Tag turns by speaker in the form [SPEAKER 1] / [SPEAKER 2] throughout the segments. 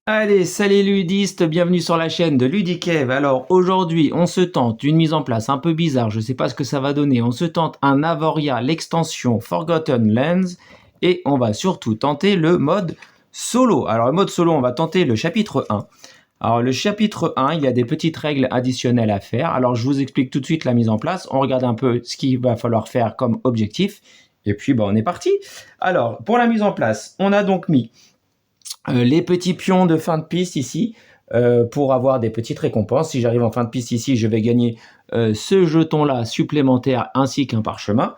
[SPEAKER 1] Allez, salut ludistes, bienvenue sur la chaîne de Ludikev. Alors aujourd'hui, on se tente une mise en place un peu bizarre, je sais pas ce que ça va donner. On se tente un Avoria, l'extension Forgotten Lands, et on va surtout tenter le mode solo. Alors le mode solo, on va tenter le chapitre 1. Alors le chapitre 1, il y a des petites règles additionnelles à faire. Alors je vous explique tout de suite la mise en place. On regarde un peu ce qu'il va falloir faire comme objectif. Et puis on est parti. Alors pour la mise en place, on a donc mis les petits pions de fin de piste ici pour avoir des petites récompenses. Si j'arrive en fin de piste ici, je vais gagner ce jeton-là supplémentaire ainsi qu'un parchemin.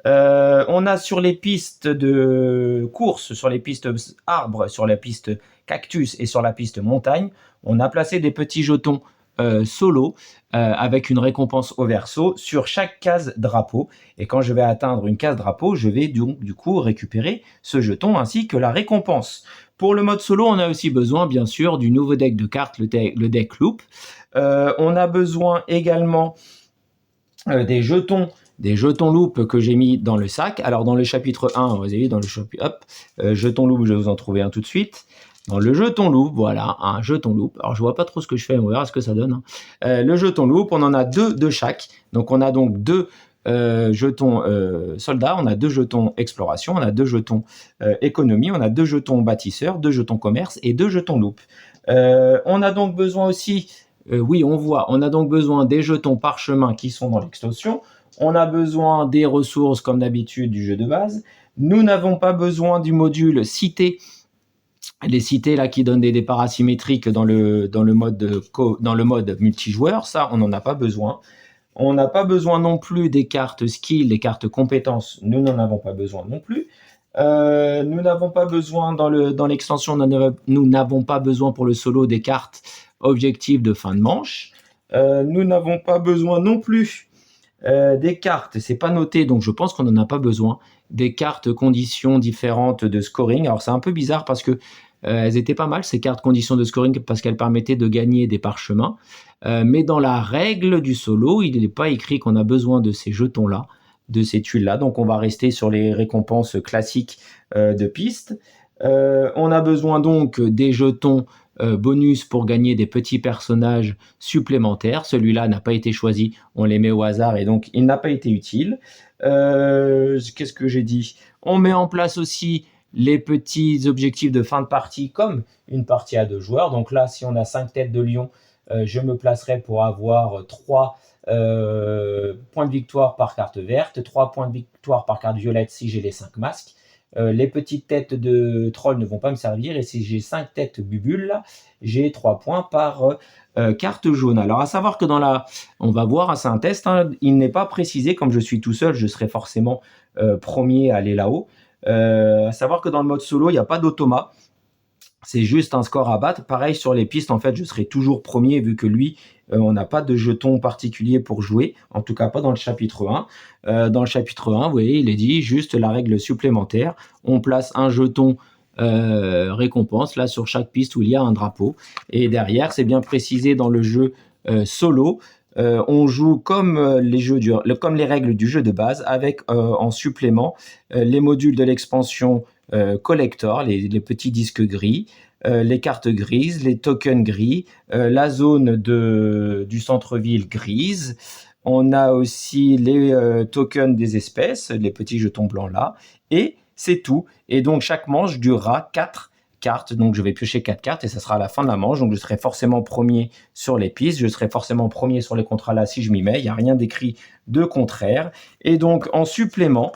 [SPEAKER 1] On a sur les pistes de course, sur les pistes arbres, sur la piste cactus et sur la piste montagne, on a placé des petits jetons solo avec une récompense au verso sur chaque case drapeau. Et quand je vais atteindre une case drapeau, je vais donc du coup récupérer ce jeton ainsi que la récompense. Pour le mode solo, on a aussi besoin bien sûr du nouveau deck de cartes, le deck Loop. On a besoin également des jetons loop que j'ai mis dans le sac. Alors dans le chapitre 1, vous avez vu dans le chapitre, hop, jeton loop, je vais vous en trouver un tout de suite. Dans le jeton loop, voilà, un jeton loop. Alors je vois pas trop ce que je fais, on verra ce que ça donne. Le jeton loop, on en a deux de chaque. Donc on a donc deux jetons soldats, on a deux jetons exploration, on a deux jetons économie, on a deux jetons bâtisseur, deux jetons commerce et deux jetons loop. On a donc besoin aussi oui, on voit, on a donc besoin des jetons parchemin qui sont dans l'extension. On a besoin des ressources, comme d'habitude, du jeu de base. Nous n'avons pas besoin du module cité. Les cités là qui donnent des départs asymétriques dans le mode multijoueur, ça, on n'en a pas besoin. On n'a pas besoin non plus des cartes skills, des cartes compétences. Nous n'en avons pas besoin non plus. Nous n'avons pas besoin dans l'extension, nous n'avons pas besoin pour le solo des cartes objectifs de fin de manche. Nous n'avons pas besoin non plus des cartes, c'est pas noté, donc je pense qu'on n'en a pas besoin, des cartes conditions différentes de scoring. Alors c'est un peu bizarre parce que elles étaient pas mal ces cartes conditions de scoring parce qu'elles permettaient de gagner des parchemins. Mais dans la règle du solo, il n'est pas écrit qu'on a besoin de ces jetons-là, de ces tuiles-là. Donc on va rester sur les récompenses classiques de piste. On a besoin donc des jetons bonus pour gagner des petits personnages supplémentaires. Celui-là n'a pas été choisi, on les met au hasard et donc il n'a pas été utile. Qu'est-ce que j'ai dit? On met en place aussi les petits objectifs de fin de partie comme une partie à deux joueurs. Donc là, si on a 5 têtes de lion, je me placerai pour avoir 3 points de victoire par carte verte, 3 points de victoire par carte violette si j'ai les 5 masques. Les petites têtes de troll ne vont pas me servir, et si j'ai 5 têtes bubules, j'ai 3 points par carte jaune. Alors à savoir que on va voir, c'est un test, hein, il n'est pas précisé, comme je suis tout seul, je serai forcément premier à aller là-haut. À savoir que dans le mode solo, il n'y a pas d'automat. C'est juste un score à battre. Pareil sur les pistes, en fait, je serai toujours premier vu que lui, on n'a pas de jeton particulier pour jouer. En tout cas, pas dans le chapitre 1. Dans le chapitre 1, vous voyez, il est dit juste la règle supplémentaire. On place un jeton récompense là sur chaque piste où il y a un drapeau. Et derrière, c'est bien précisé dans le jeu solo. On joue comme comme les règles du jeu de base avec en supplément les modules de l'expansion collector, les petits disques gris, les cartes grises, les tokens gris, la zone du centre-ville grise. On a aussi les tokens des espèces, les petits jetons blancs là, et c'est tout. Et donc chaque manche durera 4 cartes, donc je vais piocher 4 cartes et ça sera à la fin de la manche, donc je serai forcément premier sur les pistes, je serai forcément premier sur les contrats là si je m'y mets, il n'y a rien d'écrit de contraire. Et donc en supplément,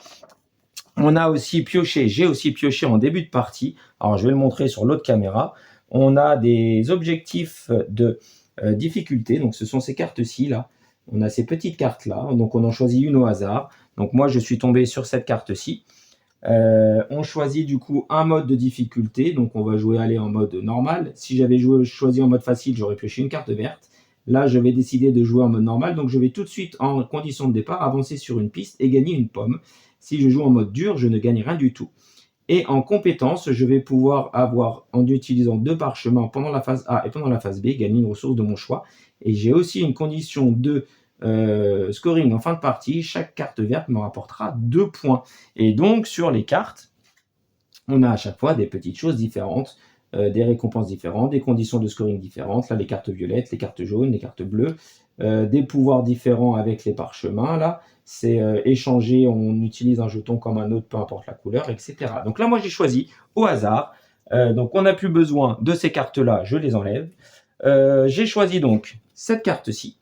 [SPEAKER 1] j'ai aussi pioché en début de partie, alors je vais le montrer sur l'autre caméra, on a des objectifs de difficulté, donc ce sont ces cartes-ci là, on a ces petites cartes là, donc on en choisit une au hasard, donc moi je suis tombé sur cette carte-ci. On choisit du coup un mode de difficulté, donc on va jouer en mode normal. Si j'avais choisi en mode facile, j'aurais pioché une carte verte. Là, je vais décider de jouer en mode normal, donc je vais tout de suite, en condition de départ, avancer sur une piste et gagner une pomme. Si je joue en mode dur, je ne gagne rien du tout. Et en compétence, je vais pouvoir avoir, en utilisant 2 parchemins pendant la phase A et pendant la phase B, gagner une ressource de mon choix. Et j'ai aussi une condition de scoring en fin de partie. Chaque carte verte me rapportera 2 points. Et donc, sur les cartes, on a à chaque fois des petites choses différentes des récompenses différentes, des conditions de scoring différentes, là les cartes violettes, les cartes jaunes, les cartes bleues, des pouvoirs différents avec les parchemins, là, c'est échanger, on utilise un jeton comme un autre, peu importe la couleur, etc. Donc là, moi, j'ai choisi au hasard, donc on n'a plus besoin de ces cartes-là, je les enlève. J'ai choisi donc cette carte-ci.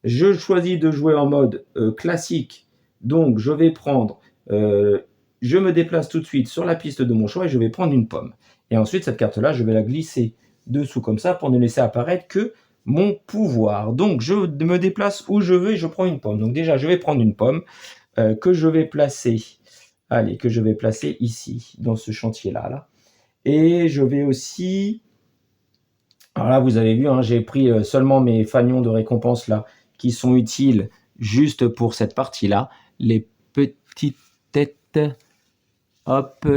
[SPEAKER 1] Je choisis de jouer en mode classique, donc je vais prendre, je me déplace tout de suite sur la piste de mon choix et je vais prendre une pomme. Et ensuite, cette carte-là, je vais la glisser dessous comme ça pour ne laisser apparaître que mon pouvoir. Donc, je me déplace où je veux et je prends une pomme. Donc déjà, je vais prendre une pomme que je vais placer, allez, que je vais placer ici, dans ce chantier-là. Là. Et je vais aussi... Alors là, vous avez vu, hein, j'ai pris seulement mes fanions de récompense là, qui sont utiles juste pour cette partie-là. Les petites têtes... Hop,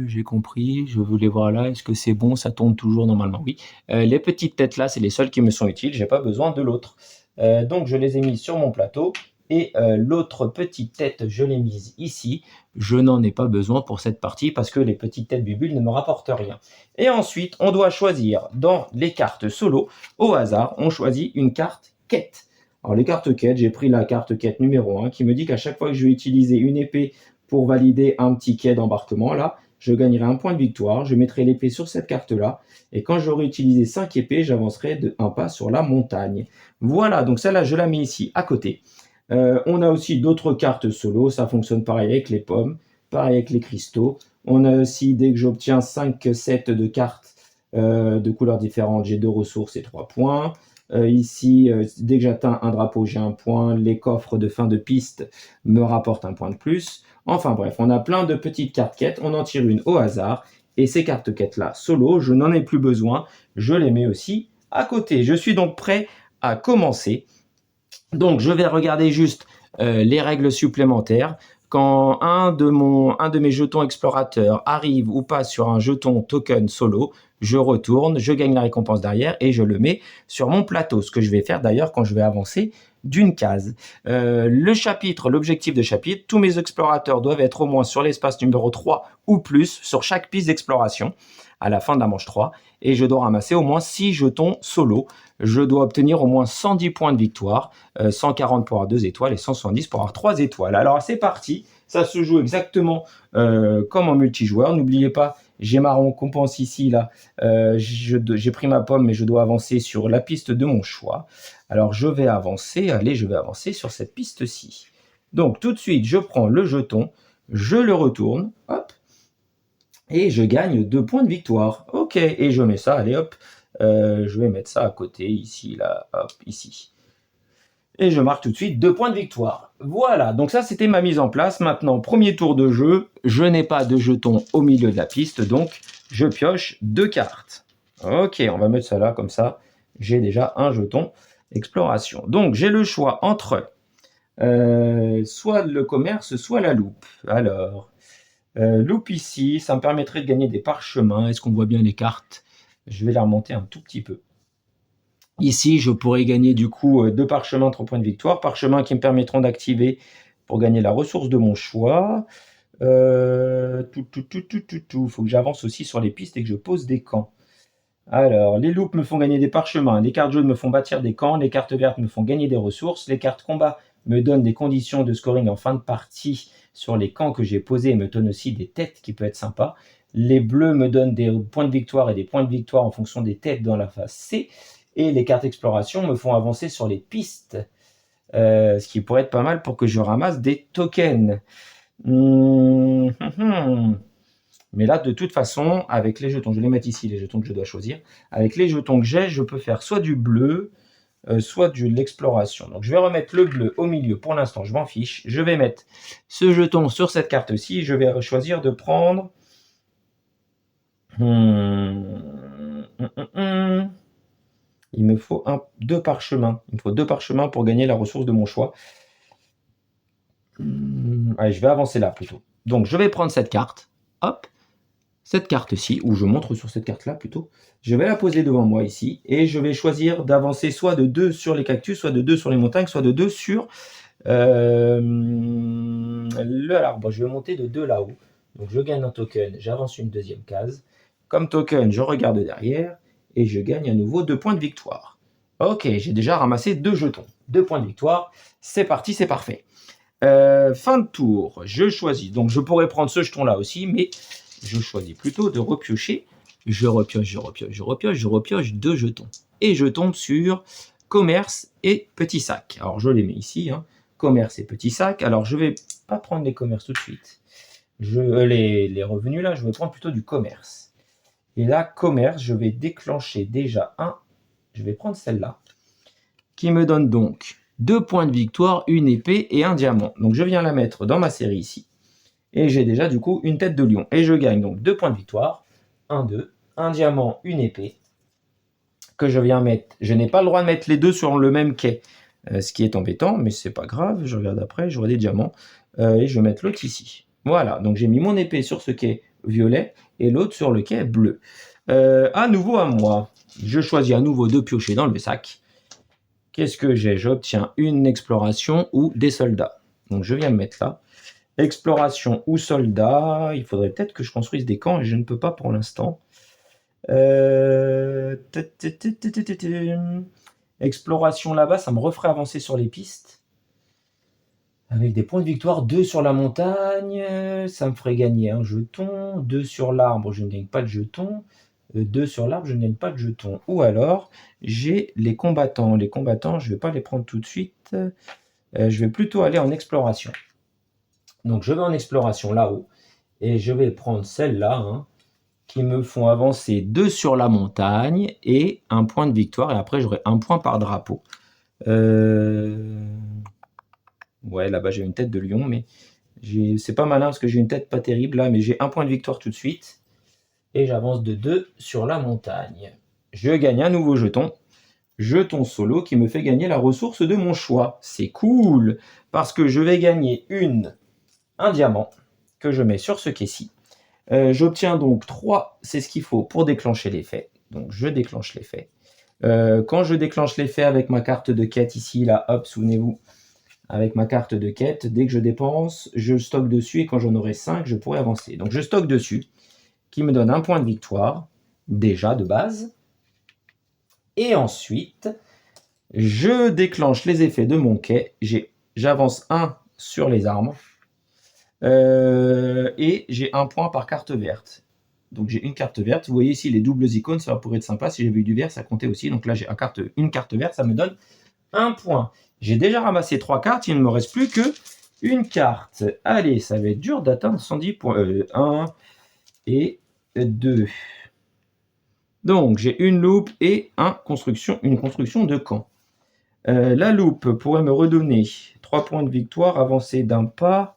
[SPEAKER 1] j'ai compris, je voulais voir là, est-ce que c'est bon, ça tombe toujours normalement, oui. Les petites têtes là, c'est les seules qui me sont utiles, j'ai pas besoin de l'autre. Donc je les ai mis sur mon plateau, et l'autre petite tête, je l'ai mise ici. Je n'en ai pas besoin pour cette partie, parce que les petites têtes bubules ne me rapportent rien. Et ensuite, on doit choisir dans les cartes solo, au hasard, on choisit une carte quête. Alors les cartes quête, j'ai pris la carte quête numéro 1, qui me dit qu'à chaque fois que je vais utiliser une épée pour valider un petit quai d'embarquement, là, je gagnerai un point de victoire, je mettrai l'épée sur cette carte-là, et quand j'aurai utilisé 5 épées, j'avancerai de un pas sur la montagne. Voilà, donc celle-là, je la mets ici à côté. On a aussi d'autres cartes solo, ça fonctionne pareil avec les pommes, pareil avec les cristaux. On a aussi, dès que j'obtiens 5 sets de cartes de couleurs différentes, j'ai 2 ressources et 3 points. Ici, dès que j'atteins un drapeau, j'ai un point. Les coffres de fin de piste me rapportent un point de plus. Enfin bref, on a plein de petites cartes quêtes, on en tire une au hasard, et ces cartes quêtes-là, solo, je n'en ai plus besoin, je les mets aussi à côté. Je suis donc prêt à commencer. Donc je vais regarder juste les règles supplémentaires. Quand un de mes jetons explorateurs arrive ou passe sur un jeton token solo, je retourne, je gagne la récompense derrière et je le mets sur mon plateau. Ce que je vais faire d'ailleurs quand je vais avancer d'une case. Le chapitre, l'objectif de chapitre, tous mes explorateurs doivent être au moins sur l'espace numéro 3 ou plus sur chaque piste d'exploration à la fin de la manche 3 et je dois ramasser au moins 6 jetons solo. Je dois obtenir au moins 110 points de victoire, 140 pour avoir 2 étoiles et 170 pour avoir 3 étoiles. Alors c'est parti, ça se joue exactement comme en multijoueur. N'oubliez pas, j'ai ma récompense ici, là. J'ai pris ma pomme, mais je dois avancer sur la piste de mon choix. Alors je vais avancer, allez, je vais avancer sur cette piste-ci. Donc tout de suite, je prends le jeton, je le retourne, hop, et je gagne 2 points de victoire. Ok, et je mets ça, allez hop, je vais mettre ça à côté, ici, là, hop, ici. Et je marque tout de suite 2 points de victoire. Voilà, donc ça c'était ma mise en place. Maintenant, premier tour de jeu, je n'ai pas de jeton au milieu de la piste, donc je pioche 2 cartes. Ok, on va mettre ça là, comme ça, j'ai déjà un jeton exploration. Donc j'ai le choix entre soit le commerce, soit la loupe. Alors... loupe ici, ça me permettrait de gagner des parchemins. Est-ce qu'on voit bien les cartes? Je vais les remonter un tout petit peu. Ici, je pourrais gagner du coup 2 parchemins, 3 points de victoire. Parchemins qui me permettront d'activer pour gagner la ressource de mon choix. Il faut que j'avance aussi sur les pistes et que je pose des camps. Alors, les loupes me font gagner des parchemins. Les cartes jaunes me font bâtir des camps. Les cartes vertes me font gagner des ressources. Les cartes combat me donnent des conditions de scoring en fin de partie sur les camps que j'ai posés et me donnent aussi des têtes qui peut être sympa. Les bleus me donnent des points de victoire et des points de victoire en fonction des têtes dans la phase C. Et les cartes exploration me font avancer sur les pistes. Ce qui pourrait être pas mal pour que je ramasse des tokens. Mais là, de toute façon, avec les jetons, je vais les mettre ici, les jetons que je dois choisir. Avec les jetons que j'ai, je peux faire soit du bleu, soit de l'exploration. Donc je vais remettre le bleu au milieu. Pour l'instant, je m'en fiche. Je vais mettre ce jeton sur cette carte-ci. Je vais choisir de prendre... Il me faut 2 parchemins. Il me faut 2 parchemins pour gagner la ressource de mon choix. Allez, je vais avancer là plutôt. Donc je vais prendre cette carte. Hop. Cette carte-ci, ou je montre sur cette carte-là plutôt. Je vais la poser devant moi ici. Et je vais choisir d'avancer soit de 2 sur les cactus, soit de 2 sur les montagnes, soit de 2 sur l'arbre. Je vais monter de 2 là-haut. Donc je gagne un token. J'avance une deuxième case. comme token, je regarde derrière et je gagne à nouveau 2 points de victoire. Ok, j'ai déjà ramassé 2 jetons. 2 points de victoire, c'est parti, c'est parfait. Fin de tour, je choisis. Donc je pourrais prendre ce jeton-là aussi, mais je choisis plutôt de repiocher. Je repioche 2 jetons. Et je tombe sur commerce et petit sac. Alors je les mets ici, hein. Commerce et petit sac. Alors je vais pas prendre les commerces tout de suite. Les revenus là, je vais prendre plutôt du commerce. Et là, commerce, je vais déclencher déjà un. Je vais prendre celle-là, qui me donne donc 2 points de victoire, une épée et un diamant. Donc je viens la mettre dans ma série ici. Et j'ai déjà du coup une tête de lion. Et je gagne donc 2 points de victoire. 1, 2, un diamant, une épée. Que je viens mettre. Je n'ai pas le droit de mettre les deux sur le même quai. Ce qui est embêtant, mais c'est pas grave. Je regarde après, j'aurai des diamants. Et je vais mettre l'autre ici. Voilà, donc j'ai mis mon épée sur ce quai violet et l'autre sur le quai bleu. À nouveau à moi. Je choisis à nouveau de piocher dans le sac. Qu'est-ce que j'ai? J'obtiens une exploration ou des soldats. Donc je viens me mettre là. Exploration ou soldats. Il faudrait peut-être que je construise des camps et je ne peux pas pour l'instant. Exploration là-bas, ça me referait avancer sur les pistes. Avec des points de victoire, 2 sur la montagne, ça me ferait gagner un jeton. 2 sur l'arbre, je ne gagne pas de jeton. 2 sur l'arbre, je ne gagne pas de jeton. Ou alors, j'ai les combattants. Les combattants, je ne vais pas les prendre tout de suite. Je vais plutôt aller en exploration. Donc, je vais en exploration là-haut. Et je vais prendre celle-là, hein, qui me font avancer 2 sur la montagne et un point de victoire. Et après, j'aurai un point par drapeau. Ouais, là-bas, j'ai une tête de lion, mais c'est pas malin parce que j'ai une tête pas terrible là, mais j'ai un point de victoire tout de suite. Et j'avance de 2 sur la montagne. Je gagne un nouveau jeton. Jeton solo qui me fait gagner la ressource de mon choix. C'est cool parce que je vais gagner un diamant que je mets sur ce quai-ci. J'obtiens donc 3, c'est ce qu'il faut pour déclencher l'effet. Donc je déclenche l'effet. Quand je déclenche l'effet avec ma carte de quête ici, là, hop, souvenez-vous, avec ma carte de quête, dès que je dépense, je stocke dessus et quand j'en aurai 5, je pourrai avancer. Donc je stocke dessus, qui me donne un point de victoire, déjà de base. Et ensuite, je déclenche les effets de mon quai. J'avance 1 sur les arbres. Et j'ai un point par carte verte. Donc j'ai une carte verte. Vous voyez ici les doubles icônes, ça pourrait être sympa. Si j'avais eu du vert, ça comptait aussi. Donc là, j'ai une carte verte, ça me donne un point. J'ai déjà ramassé 3 cartes, il ne me reste plus que une carte. Allez, ça va être dur d'atteindre 110 points. 1 et 2. Donc j'ai une loupe et une construction de camp. La loupe pourrait me redonner 3 points de victoire avancés d'un pas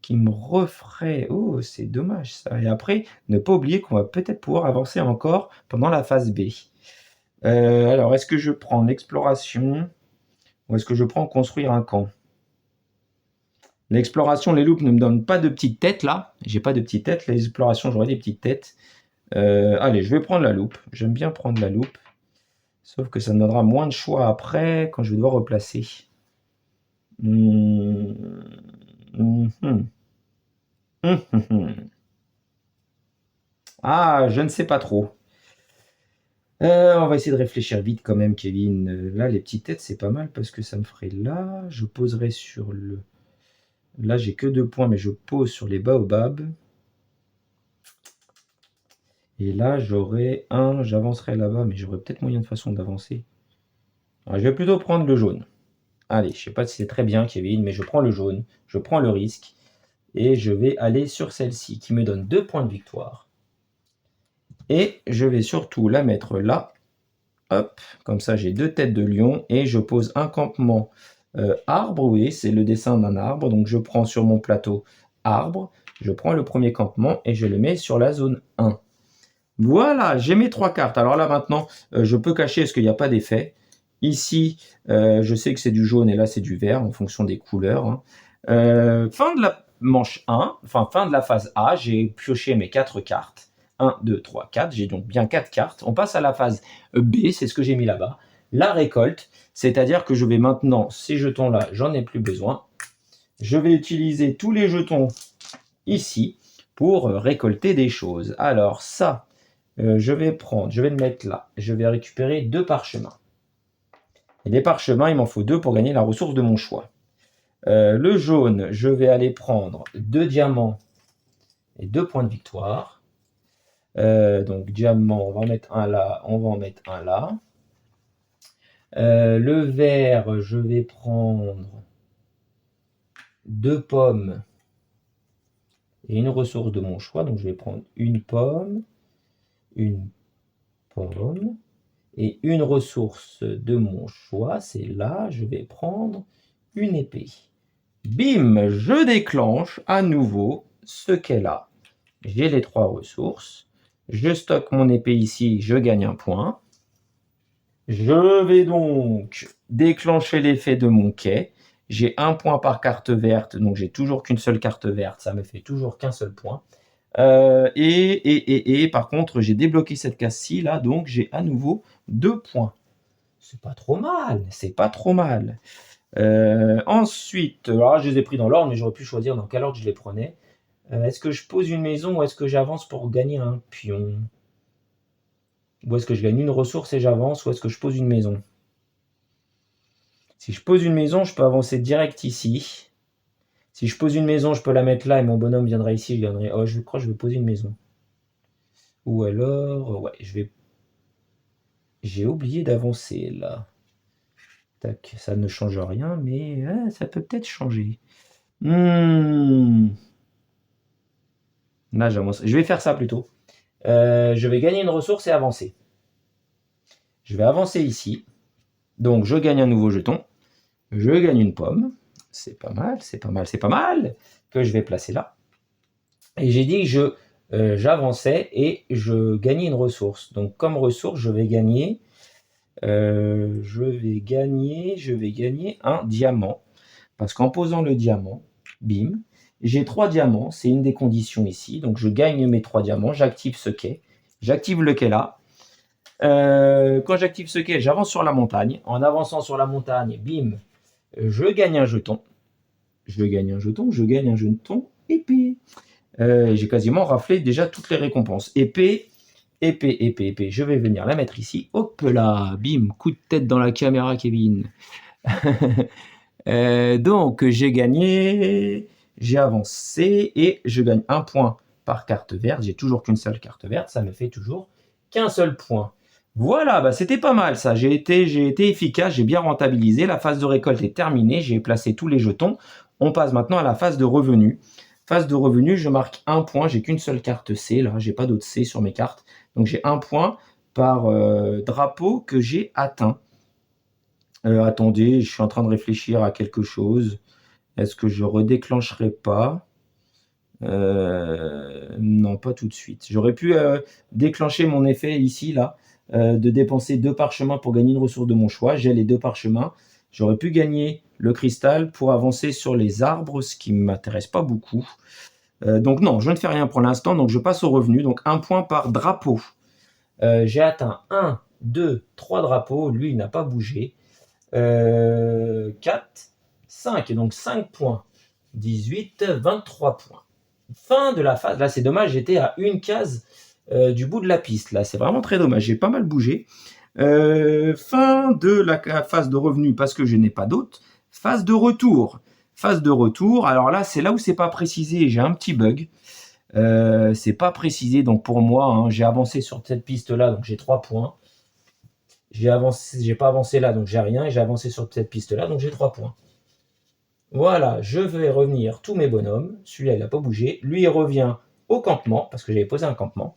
[SPEAKER 1] qui me referait... Oh, c'est dommage ça. Et après, ne pas oublier qu'on va peut-être pouvoir avancer encore pendant la phase B. Alors, est-ce que je prends l'exploration ou est-ce que je prends construire un camp? L'exploration, les loupes ne me donnent pas de petites têtes là. J'ai pas de petites têtes. L'exploration, j'aurai des petites têtes. Allez, je vais prendre la loupe. J'aime bien prendre la loupe. Sauf que ça me donnera moins de choix après quand je vais devoir replacer. Ah, je ne sais pas trop. On va essayer de réfléchir vite quand même, Kevin. Là, les petites têtes, c'est pas mal parce que ça me ferait là. Je poserai sur le... Là, j'ai que 2 points, mais je pose sur les baobabs. Et là, j'aurai j'avancerai là-bas, mais j'aurai peut-être moyen de façon d'avancer. Je vais plutôt prendre le jaune. Allez, je sais pas si c'est très bien, Kevin, mais je prends le jaune. Je prends le risque. Et je vais aller sur celle-ci, qui me donne 2 points de victoire. Et je vais surtout la mettre là. Hop, comme ça, j'ai 2 têtes de lion. Et je pose un campement arbre. Oui, c'est le dessin d'un arbre. Donc, je prends sur mon plateau arbre. Je prends le premier campement et je le mets sur la zone 1. Voilà, j'ai mes 3 cartes. Alors là, maintenant, je peux cacher parce qu'il n'y a pas d'effet. Ici, je sais que c'est du jaune et là, c'est du vert en fonction des couleurs. Hein. Fin de la manche 1, enfin fin de la phase A, j'ai pioché mes 4 cartes. 1, 2, 3, 4. J'ai donc bien 4 cartes. On passe à la phase B, c'est ce que j'ai mis là-bas. La récolte, c'est-à-dire que je vais maintenant, ces jetons-là, j'en ai plus besoin. Je vais utiliser tous les jetons ici pour récolter des choses. Alors ça... Je vais le mettre là. Je vais récupérer 2 parchemins. Et les parchemins, il m'en faut 2 pour gagner la ressource de mon choix. Le jaune, je vais aller prendre 2 diamants et 2 points de victoire. Donc diamant, on va en mettre un là, on va en mettre un là. Le vert, je vais prendre 2 pommes et une ressource de mon choix. Donc je vais prendre une pomme et une ressource de mon choix. C'est là, je vais prendre une épée. Bim, je déclenche à nouveau ce qu'elle a. J'ai les 3 ressources. Je stocke mon épée ici, je gagne un point. Je vais donc déclencher l'effet de mon quai. J'ai 1 point par carte verte, donc j'ai toujours qu'une seule carte verte, ça me fait toujours qu'un seul point. Par contre, j'ai débloqué cette case-ci, là, donc j'ai à nouveau 2 points. C'est pas trop mal, c'est pas trop mal. Ensuite, alors là, je les ai pris dans l'ordre, mais j'aurais pu choisir dans quel ordre je les prenais. Est-ce que je pose une maison ou est-ce que j'avance pour gagner un pion? Ou est-ce que je gagne une ressource et j'avance, ou est-ce que je pose une maison? Si je pose une maison, je peux avancer direct ici. Si je pose une maison, je peux la mettre là et mon bonhomme viendra ici, je gagnerai. Oh, je crois que je vais poser une maison. Ou alors, ouais, j'ai oublié d'avancer là. Tac, ça ne change rien, mais ça peut peut-être changer. Là, j'avance. Je vais faire ça plutôt. Je vais gagner une ressource et avancer. Je vais avancer ici. Donc, je gagne un nouveau jeton. Je gagne une pomme. C'est pas mal, c'est pas mal, c'est pas mal. Que je vais placer là. Et j'ai dit que j'avançais et je gagnais une ressource. Donc, comme ressource, je vais gagner un diamant. Parce qu'en posant le diamant, bim, j'ai 3 diamants. C'est une des conditions ici. Donc, je gagne mes 3 diamants. J'active ce quai. J'active le quai là. Quand j'active ce quai, j'avance sur la montagne. En avançant sur la montagne, bim, je gagne un jeton. Je gagne un jeton épée. J'ai quasiment raflé déjà toutes les récompenses. Épée. Je vais venir la mettre ici. Hop là, bim, coup de tête dans la caméra, Kevin. Donc, j'ai gagné, j'ai avancé et je gagne un point par carte verte. J'ai toujours qu'une seule carte verte, ça me fait toujours qu'un seul point. Voilà, bah c'était pas mal ça. J'ai été efficace, j'ai bien rentabilisé. La phase de récolte est terminée, j'ai placé tous les jetons. On passe maintenant à la phase de revenu. Phase de revenu, je marque un point. J'ai qu'une seule carte C là, j'ai pas d'autre C sur mes cartes. Donc j'ai un point par drapeau que j'ai atteint. Attendez, je suis en train de réfléchir à quelque chose. Est-ce que je redéclencherai pas? Non, pas tout de suite. J'aurais pu déclencher mon effet ici, là, de dépenser 2 parchemins pour gagner une ressource de mon choix. J'ai les 2 parchemins. J'aurais pu gagner le cristal pour avancer sur les arbres, ce qui ne m'intéresse pas beaucoup. Donc non, je ne fais rien pour l'instant, donc je passe au revenu. Donc 1 point par drapeau. J'ai atteint 1, 2, 3 drapeaux. Lui, il n'a pas bougé. 4, 5, donc 5 points. 18, 23 points. Fin de la phase. Là, c'est dommage, j'étais à une case du bout de la piste. Là, c'est vraiment très dommage. J'ai pas mal bougé. Fin de la phase de revenu parce que je n'ai pas d'autre. Phase de retour. Phase de retour. Alors là, c'est là où c'est pas précisé. J'ai un petit bug. C'est pas précisé. Donc pour moi, hein, j'ai avancé sur cette piste-là, donc j'ai 3 points. J'ai pas avancé là, donc j'ai rien. Et j'ai avancé sur cette piste-là, donc j'ai 3 points. Voilà, je vais revenir tous mes bonhommes. Celui-là, il n'a pas bougé. Lui, il revient au campement, parce que j'avais posé un campement.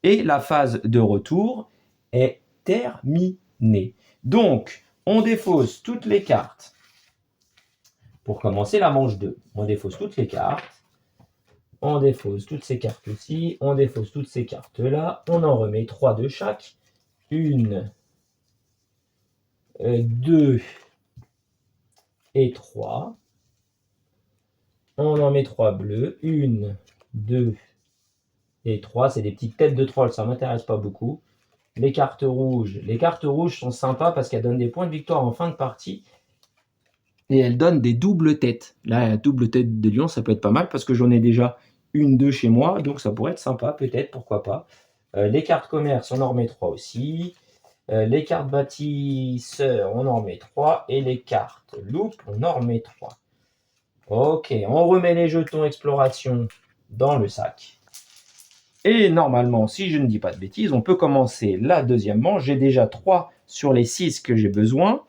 [SPEAKER 1] Et la phase de retour est terminée. Donc, on défausse toutes les cartes. Pour commencer la manche 2, on défausse toutes les cartes. On défausse toutes ces cartes-ci. On défausse toutes ces cartes-là. On en remet 3 de chaque. 1, 2 et 3. On en met 3 bleus. 1, 2 et 3. C'est des petites têtes de troll, ça ne m'intéresse pas beaucoup. Les cartes rouges. Les cartes rouges sont sympas parce qu'elles donnent des points de victoire en fin de partie. Et elles donnent des doubles têtes. Là, la double tête de lion, ça peut être pas mal parce que j'en ai déjà 1, 2 chez moi. Donc ça pourrait être sympa, peut-être, pourquoi pas. Les cartes commerce, on en remet 3 aussi. Les cartes bâtisseurs, on en remet 3. Et les cartes loup, on en remet 3. Ok, on remet les jetons exploration dans le sac. Et normalement, si je ne dis pas de bêtises, on peut commencer la deuxième manche. J'ai déjà 3 sur les 6 que j'ai besoin.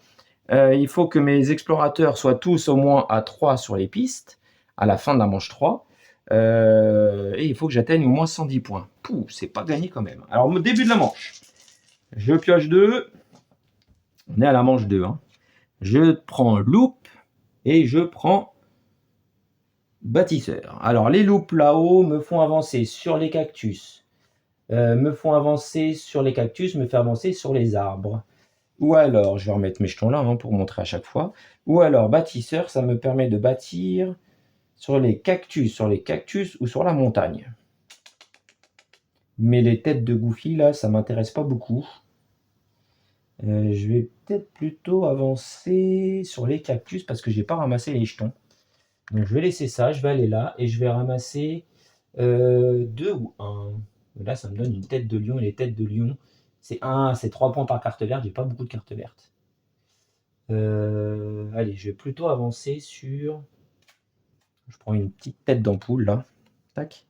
[SPEAKER 1] Il faut que mes explorateurs soient tous au moins à 3 sur les pistes, à la fin de la manche 3. Et il faut que j'atteigne au moins 110 points. Pouh, c'est pas gagné quand même. Alors, au début de la manche, je pioche 2. On est à la manche 2. Hein. Je prends loupe et je prends bâtisseur. Alors, les loupes là-haut me font avancer sur les cactus. Me font avancer sur les cactus, me fait avancer sur les arbres. Ou alors, je vais remettre mes jetons là hein, pour montrer à chaque fois. Ou alors, bâtisseur, ça me permet de bâtir sur les cactus ou sur la montagne. Mais les têtes de Goofy, là, ça m'intéresse pas beaucoup. Je vais peut-être plutôt avancer sur les cactus parce que j'ai pas ramassé les jetons. Donc, je vais laisser ça, je vais aller là et je vais ramasser 2 ou 1. Là, ça me donne une tête de lion et les têtes de lion, c'est 3 points par carte verte. J'ai pas beaucoup de cartes vertes. Allez, je vais plutôt avancer sur... Je prends une petite tête d'ampoule là. Tac.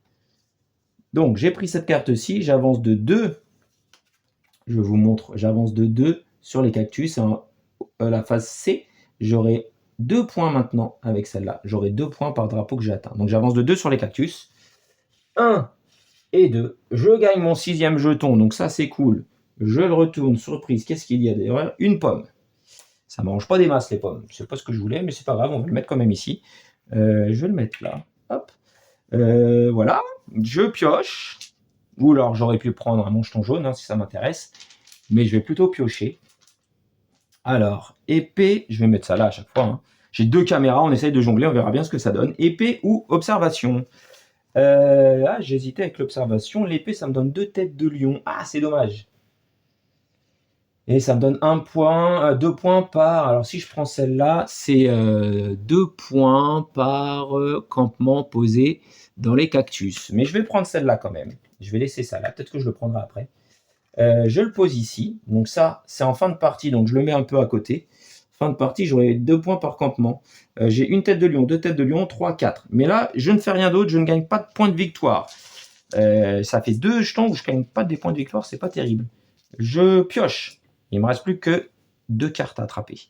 [SPEAKER 1] Donc, j'ai pris cette carte-ci, j'avance de 2. Je vous montre, j'avance de 2 sur les cactus. La phase C, j'aurai 2 points maintenant avec celle-là. J'aurai 2 points par drapeau que j'ai atteint. Donc, j'avance de 2 sur les cactus. 1 et 2. Je gagne mon 6e jeton, donc ça, c'est cool. Je le retourne, surprise. Qu'est-ce qu'il y a derrière? Une pomme. Ça ne mange pas des masses, les pommes. C'est pas ce que je voulais, mais c'est pas grave, on va le mettre quand même ici. Je vais le mettre là. Hop. Voilà. Je pioche. Ou alors, j'aurais pu prendre un jeton jaune, hein, si ça m'intéresse. Mais je vais plutôt piocher. Alors, épée, je vais mettre ça là à chaque fois. Hein. J'ai 2 caméras, on essaye de jongler, on verra bien ce que ça donne. Épée ou observation. J'hésitais avec l'observation. L'épée, ça me donne 2 têtes de lion. Ah, c'est dommage. Et ça me donne 2 points par... Alors, si je prends celle-là, c'est 2 points par campement posé dans les cactus. Mais je vais prendre celle-là quand même. Je vais laisser ça là. Peut-être que je le prendrai après. Je le pose ici. Donc ça, c'est en fin de partie. Donc je le mets un peu à côté. Fin de partie, j'aurai 2 points par campement. J'ai une tête de lion, 2 têtes de lion, 3, 4. Mais là, je ne fais rien d'autre. Je ne gagne pas de points de victoire. Ça fait 2 jetons où je ne gagne pas des points de victoire. C'est pas terrible. Je pioche. Il ne me reste plus que 2 cartes à attraper.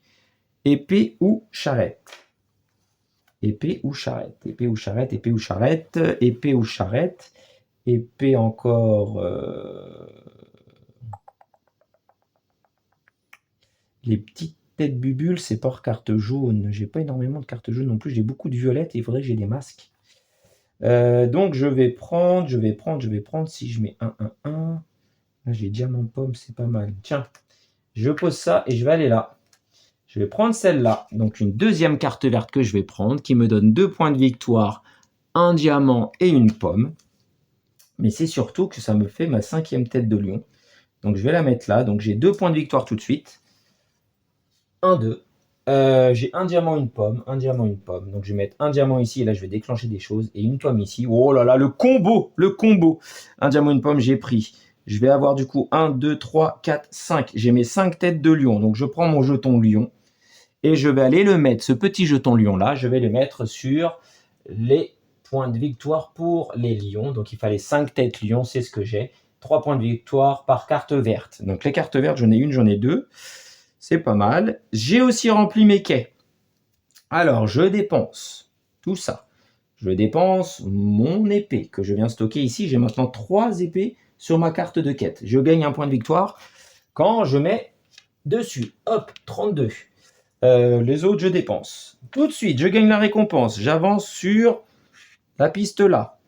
[SPEAKER 1] Épée ou charrette. Épée ou charrette. Épée ou charrette. Épée ou charrette. Épée ou charrette. Épée encore... Les petites têtes bubules, c'est par carte jaune. J'ai pas énormément de cartes jaunes non plus. J'ai beaucoup de violettes et il faudrait que j'ai des masques. Donc je vais prendre. Si je mets 1, 1, 1. Là, j'ai diamant pomme, c'est pas mal. Tiens, je pose ça et je vais aller là. Je vais prendre celle-là. Donc une deuxième carte verte que je vais prendre qui me donne 2 points de victoire, un diamant et une pomme. Mais c'est surtout que ça me fait ma 5e tête de lion. Donc je vais la mettre là. Donc j'ai 2 points de victoire tout de suite. 1, 2. J'ai un diamant, une pomme. Un diamant, une pomme. Donc je vais mettre un diamant ici. Et là, je vais déclencher des choses. Et une pomme ici. Oh là là, le combo. Le combo. Un diamant, une pomme, j'ai pris. Je vais avoir du coup 1, 2, 3, 4, 5. J'ai mes 5 têtes de lion. Donc je prends mon jeton lion. Et je vais aller le mettre, ce petit jeton lion là, je vais le mettre sur les points de victoire pour les lions. Donc il fallait 5 têtes lions, c'est ce que j'ai. 3 points de victoire par carte verte. Donc les cartes vertes, j'en ai une, j'en ai 2. C'est pas mal. J'ai aussi rempli mes quais. Alors je dépense tout ça. Je dépense mon épée que je viens stocker ici. J'ai maintenant 3 épées sur ma carte de quête. Je gagne un point de victoire quand je mets dessus. Hop, 32. Les autres, je dépense. Tout de suite, je gagne la récompense. J'avance sur la piste là.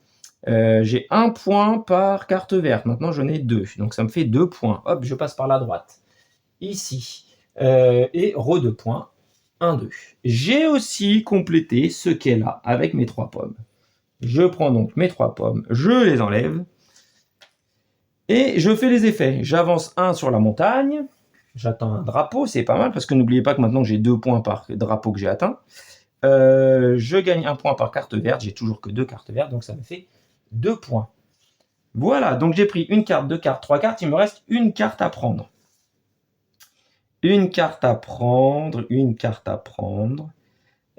[SPEAKER 1] J'ai 1 point par carte verte. Maintenant, j'en ai 2. Donc, ça me fait 2 points. Hop, je passe par la droite. Ici. Et 2 points. 1, 2. J'ai aussi complété ce qu'est là avec mes 3 pommes. Je prends donc mes 3 pommes. Je les enlève. Et je fais les effets. J'avance 1 sur la montagne. J'attends un drapeau, c'est pas mal, parce que n'oubliez pas que maintenant j'ai 2 points par drapeau que j'ai atteint. Je gagne 1 point par carte verte, j'ai toujours que 2 cartes vertes, donc ça me fait 2 points. Voilà, donc j'ai pris une carte, deux cartes, trois cartes. Il me reste une carte à prendre. Une carte à prendre, une carte à prendre.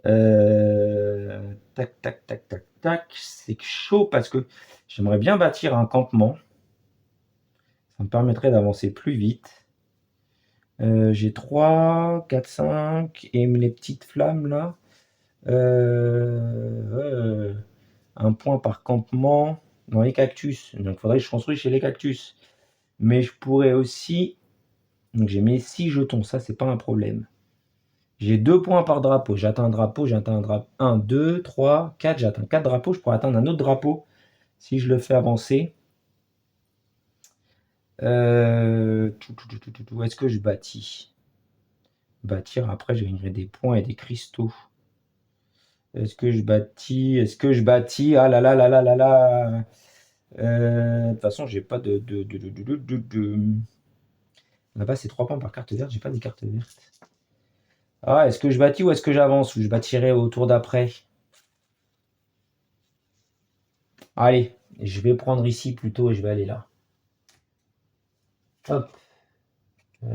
[SPEAKER 1] Tac, tac, tac, tac, tac. C'est chaud parce que j'aimerais bien bâtir un campement. Ça me permettrait d'avancer plus vite. J'ai 3, 4, 5. Et les petites flammes là. Un point par campement dans les cactus. Donc il faudrait que je construise chez les cactus. Mais je pourrais aussi... Donc j'ai mes 6 jetons, ça c'est pas un problème. J'ai 2 points par drapeau. J'atteins un drapeau, j'atteins un drapeau. 1, 2, 3, 4. J'atteins 4 drapeaux. Je pourrais atteindre un autre drapeau si je le fais avancer. Où est-ce que je bâtis? Bâtir, après je gagnerai des points et des cristaux. Est-ce que je bâtis? Est-ce que je bâtis? Ah là là là là là là. De toute façon, j'ai pas de. Là-bas, c'est 3 points par carte verte. J'ai pas des cartes vertes. Ah, est-ce que je bâtis ou est-ce que j'avance? Ou je bâtirai au tour d'après? Allez, je vais prendre ici plutôt et je vais aller là. Hop.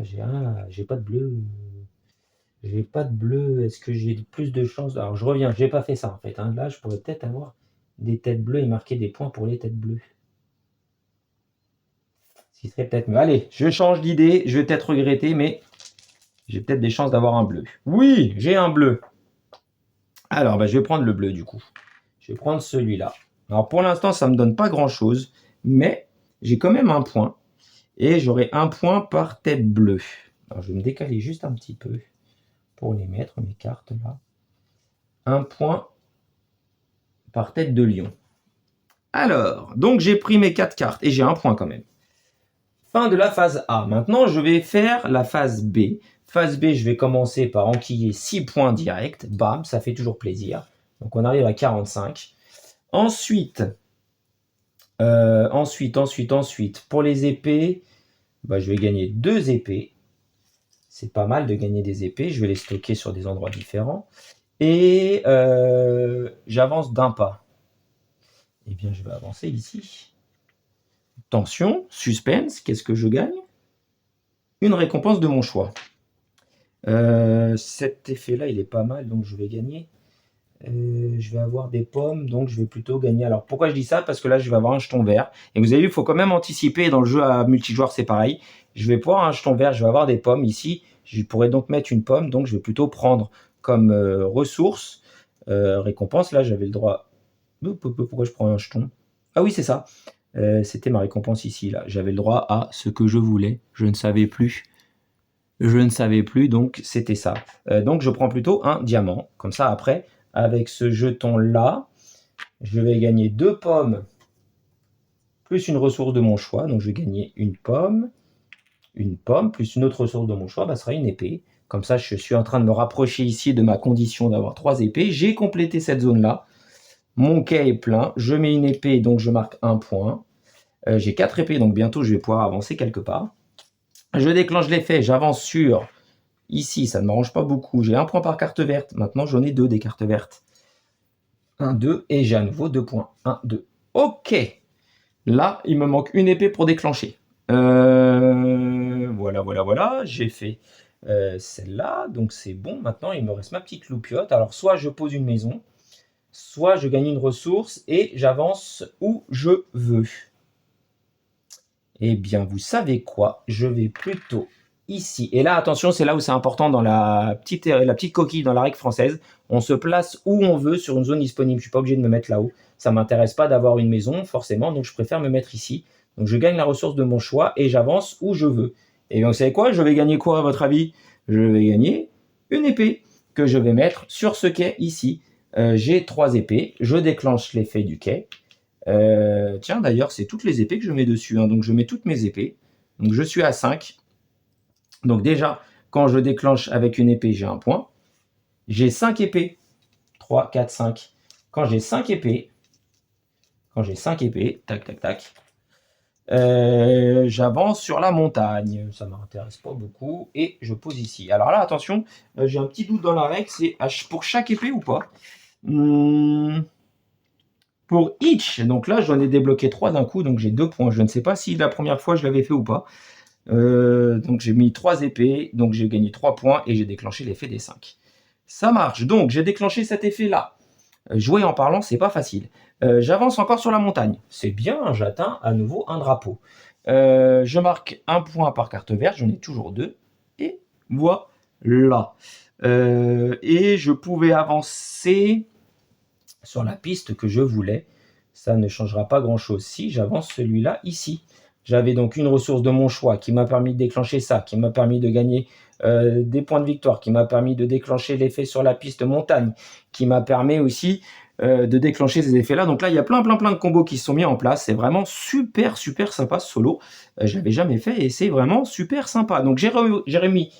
[SPEAKER 1] J'ai pas de bleu. J'ai pas de bleu. Est-ce que j'ai plus de chance? Alors, je reviens. J'ai pas fait ça en fait. Hein. Là, je pourrais peut-être avoir des têtes bleues et marquer des points pour les têtes bleues. Ce qui serait peut-être mieux. Allez, je change d'idée. Je vais peut-être regretter, mais j'ai peut-être des chances d'avoir un bleu. Oui, j'ai un bleu. Alors, je vais prendre le bleu du coup. Je vais prendre celui-là. Alors, pour l'instant, ça ne me donne pas grand-chose, mais j'ai quand même un point. Et j'aurai un point par tête bleue. Alors, je vais me décaler juste un petit peu pour les mettre, mes cartes là. Un point par tête de lion. Alors, donc j'ai pris mes 4 cartes et j'ai un point quand même. Fin de la phase A. Maintenant, je vais faire la phase B. Phase B, je vais commencer par enquiller 6 points directs. Bam, ça fait toujours plaisir. Donc on arrive à 45. Ensuite, pour les épées, je vais gagner 2 épées. C'est pas mal de gagner des épées. Je vais les stocker sur des endroits différents. Et j'avance d'un pas. Eh bien, je vais avancer ici. Tension, suspense, qu'est-ce que je gagne? Une récompense de mon choix. Cet effet-là, il est pas mal, donc je vais gagner. Je vais avoir des pommes, donc je vais plutôt gagner. Alors, pourquoi je dis ça? Parce que là, je vais avoir un jeton vert. Et vous avez vu, il faut quand même anticiper. Dans le jeu à multijoueur, c'est pareil. Je vais pouvoir un jeton vert, je vais avoir des pommes. Ici, je pourrais donc mettre une pomme, donc je vais plutôt prendre comme ressource, récompense. Là, j'avais le droit... Pourquoi je prends un jeton? Ah oui, c'est ça. C'était ma récompense ici. Là, j'avais le droit à ce que je voulais. Je ne savais plus. Donc c'était ça. Donc je prends plutôt un diamant. Comme ça, après, avec ce jeton-là, je vais gagner 2 pommes plus une ressource de mon choix. Donc je vais gagner une pomme, plus une autre ressource de mon choix, ça sera une épée. Comme ça, je suis en train de me rapprocher ici de ma condition d'avoir 3 épées. J'ai complété cette zone-là. Mon quai est plein. Je mets une épée, donc je marque un point. J'ai 4 épées, donc bientôt je vais pouvoir avancer quelque part. Je déclenche l'effet, j'avance sur... Ici, ça ne m'arrange pas beaucoup. J'ai un point par carte verte. Maintenant, j'en ai 2 des cartes vertes. 1, 2, et j'ai à nouveau 2 points. 1, 2. Ok. Là, il me manque une épée pour déclencher. Voilà. J'ai fait celle-là, donc c'est bon. Maintenant, il me reste ma petite loupiote. Alors, soit je pose une maison, soit je gagne une ressource et j'avance où je veux. Eh bien, vous savez quoi? Je vais plutôt ici. Et là, attention, c'est là où c'est important dans la petite coquille dans la règle française. On se place où on veut sur une zone disponible. Je suis pas obligé de me mettre là-haut. Ça m'intéresse pas d'avoir une maison, forcément, donc je préfère me mettre ici. Donc je gagne la ressource de mon choix et j'avance où je veux. Et bien, vous savez quoi? Je vais gagner quoi, à votre avis? Je vais gagner une épée que je vais mettre sur ce quai ici. J'ai 3 épées. Je déclenche l'effet du quai. Tiens, d'ailleurs, c'est toutes les épées que je mets dessus. Hein. Donc, je mets toutes mes épées. Donc, je suis à 5. Donc, déjà, quand je déclenche avec une épée, j'ai un point. J'ai 5 épées. 3, 4, 5. Quand j'ai 5 épées, tac, tac, tac, j'avance sur la montagne. Ça ne m'intéresse pas beaucoup. Et je pose ici. Alors là, attention, j'ai un petit doute dans la règle. C'est pour chaque épée ou pas? pour each. Donc là, j'en ai débloqué 3 d'un coup, donc j'ai 2 points. Je ne sais pas si la première fois je l'avais fait ou pas. Donc j'ai mis 3 épées, donc j'ai gagné 3 points et j'ai déclenché l'effet des 5. Ça marche, donc j'ai déclenché cet effet-là. Jouer en parlant, c'est pas facile. J'avance encore sur la montagne. C'est bien, j'atteins à nouveau un drapeau. Je marque un point par carte verte, j'en ai toujours 2. Et voilà. Et je pouvais avancer sur la piste que je voulais. Ça ne changera pas grand-chose si j'avance celui-là ici. J'avais donc une ressource de mon choix qui m'a permis de déclencher ça, qui m'a permis de gagner des points de victoire, qui m'a permis de déclencher l'effet sur la piste montagne, qui m'a permis aussi de déclencher ces effets-là. Donc là, il y a plein de combos qui se sont mis en place. C'est vraiment super sympa ce solo. Je l'avais jamais fait et c'est vraiment super sympa. Donc j'ai remis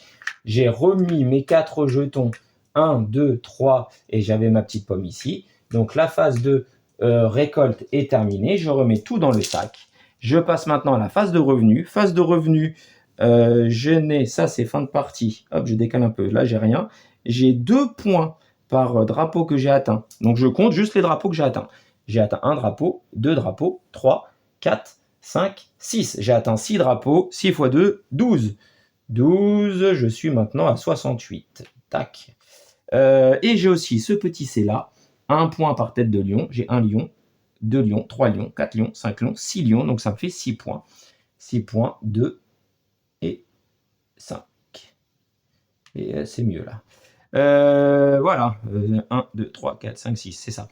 [SPEAKER 1] mes 4 jetons. 1, 2, 3 et j'avais ma petite pomme ici. Donc la phase de récolte est terminée. Je remets tout dans le sac. Je passe maintenant à la phase de revenu. Phase de revenu, je n'ai, ça c'est fin de partie. Hop, je décale un peu. Là, j'ai rien. J'ai 2 points par drapeau que j'ai atteint. Donc je compte juste les drapeaux que j'ai atteints. J'ai atteint 1 drapeau, 2 drapeaux, 3, 4, 5, 6. J'ai atteint 6 drapeaux. 6 x 2, 12. 12, je suis maintenant à 68. Tac. Et j'ai aussi ce petit C là. 1 point par tête de lion. J'ai 1 lion, 2 lions, 3 lions, 4 lions, 5 lions, 6 lions. Donc ça me fait 6 points. 6 points, 2 et 5. Et c'est mieux là. Voilà. 1, 2, 3, 4, 5, 6. C'est ça.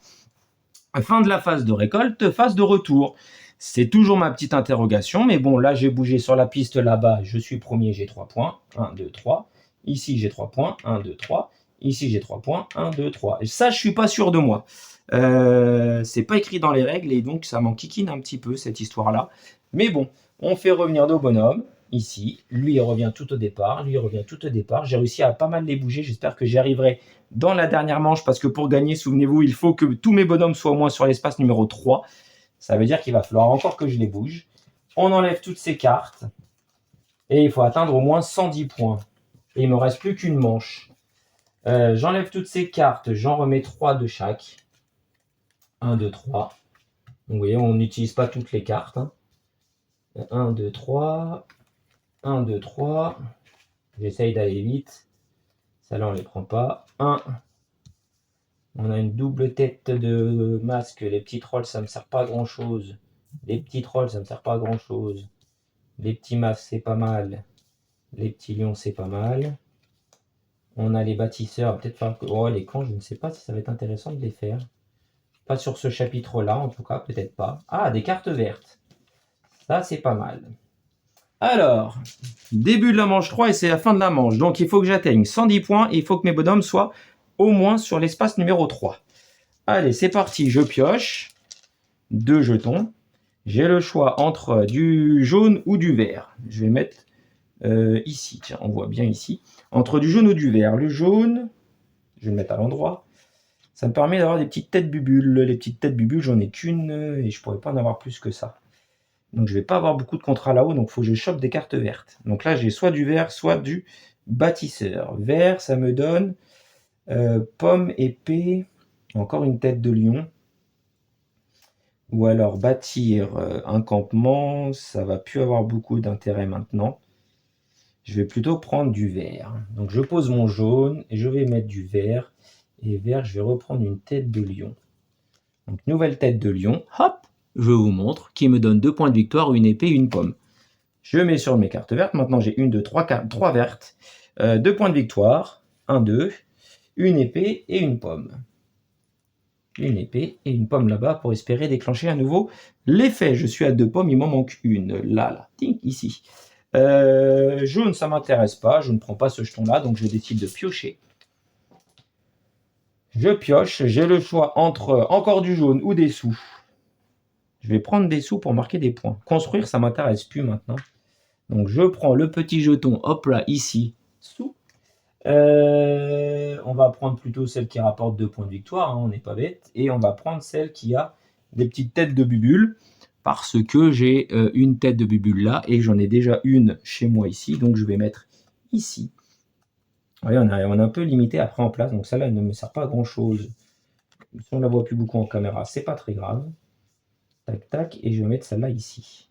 [SPEAKER 1] Fin de la phase de récolte. Phase de retour. C'est toujours ma petite interrogation. Mais bon, là, j'ai bougé sur la piste là-bas. Je suis premier, j'ai 3 points. 1, 2, 3. Ici, j'ai 3 points. 1, 2, 3. Ici, j'ai 3 points. 1, 2, 3. Et ça, je suis pas sûr de moi. C'est pas écrit dans les règles et donc ça m'enquiquine un petit peu cette histoire-là. Mais bon, on fait revenir nos bonhommes. Ici, lui il revient tout au départ, lui il revient tout au départ. J'ai réussi à pas mal les bouger. J'espère que j'y arriverai dans la dernière manche parce que pour gagner, souvenez-vous, il faut que tous mes bonhommes soient au moins sur l'espace numéro 3. Ça veut dire qu'il va falloir encore que je les bouge. On enlève toutes ces cartes et il faut atteindre au moins 110 points. Et il me reste plus qu'une manche. J'enlève toutes ces cartes, j'en remets 3 de chaque. 1, 2, 3. Donc, vous voyez, on n'utilise pas toutes les cartes. 1, 2, 3. 1, 2, 3. J'essaye d'aller vite. Celle-là, on ne les prend pas. 1. On a une double tête de masque. Les petits trolls, ça ne me sert pas à grand-chose. Les petits trolls, ça ne me sert pas à grand-chose. Les petits masques, c'est pas mal. Les petits lions, c'est pas mal. On a les bâtisseurs. Peut-être pas. Oh, les camps, je ne sais pas si ça va être intéressant de les faire. Pas sur ce chapitre-là, en tout cas, peut-être pas. Ah, des cartes vertes. Ça, c'est pas mal. Alors, début de la manche 3 et c'est la fin de la manche. Donc, il faut que j'atteigne 110 points et il faut que mes bonhommes soient au moins sur l'espace numéro 3. Allez, c'est parti. Je pioche. 2 jetons. J'ai le choix entre du jaune ou du vert. Je vais mettre ici. Tiens, on voit bien ici. Entre du jaune ou du vert. Le jaune, je vais le mettre à l'endroit. Ça me permet d'avoir des petites têtes bubules. Les petites têtes bubules, j'en ai qu'une et je pourrais pas en avoir plus que ça. Donc je vais pas avoir beaucoup de contrats là-haut, donc il faut que je chope des cartes vertes. Donc là, j'ai soit du vert, soit du bâtisseur. Vert, ça me donne pomme, épée, encore une tête de lion. Ou alors bâtir un campement, ça va plus avoir beaucoup d'intérêt maintenant. Je vais plutôt prendre du vert. Donc je pose mon jaune et je vais mettre du vert. Et vert, je vais reprendre une tête de lion. Donc nouvelle tête de lion. Hop, je vous montre, qui me donne 2 points de victoire, une épée, une pomme. Je mets sur mes cartes vertes. Maintenant, j'ai 1, 2, 3 vertes. 2 points de victoire. 1, 2. Une épée et une pomme. Une épée et une pomme là-bas pour espérer déclencher à nouveau l'effet. Je suis à 2 pommes, il m'en manque une. Là. Ting, ici. Jaune, ça ne m'intéresse pas. Je ne prends pas ce jeton-là, donc je décide de piocher. Je pioche, j'ai le choix entre encore du jaune ou des sous. Je vais prendre des sous pour marquer des points. Construire, ça ne m'intéresse plus maintenant. Donc je prends le petit jeton, hop là, ici, sous. On va prendre plutôt celle qui rapporte 2 points de victoire, hein, on n'est pas bête. Et on va prendre celle qui a des petites têtes de bubules. Parce que j'ai une tête de bubule là et j'en ai déjà une chez moi ici. Donc je vais mettre ici. Vous voyez, on est un peu limité après en place, donc celle-là, elle ne me sert pas à grand chose. Si on ne la voit plus beaucoup en caméra, c'est pas très grave. Tac, tac. Et je vais mettre celle-là ici.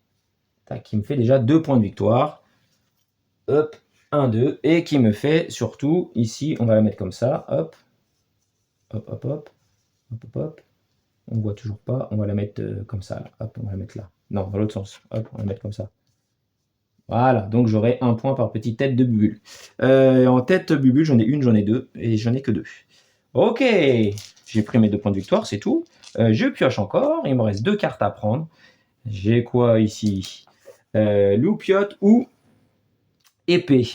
[SPEAKER 1] Tac, qui me fait déjà 2 points de victoire. Hop, 1, 2. Et qui me fait surtout, ici, on va la mettre comme ça. Hop. Hop, hop, hop. Hop, hop, hop. On voit toujours pas. On va la mettre comme ça. Là. Hop, on va la mettre là. Non, dans l'autre sens. Hop, on va la mettre comme ça. Voilà, donc j'aurai 1 point par petite tête de bubule. En tête bubule, j'en ai une, j'en ai deux, et j'en ai que 2. Ok, j'ai pris mes 2 points de victoire, c'est tout. Je pioche encore, il me reste 2 cartes à prendre. J'ai quoi ici? Loupiote ou épée.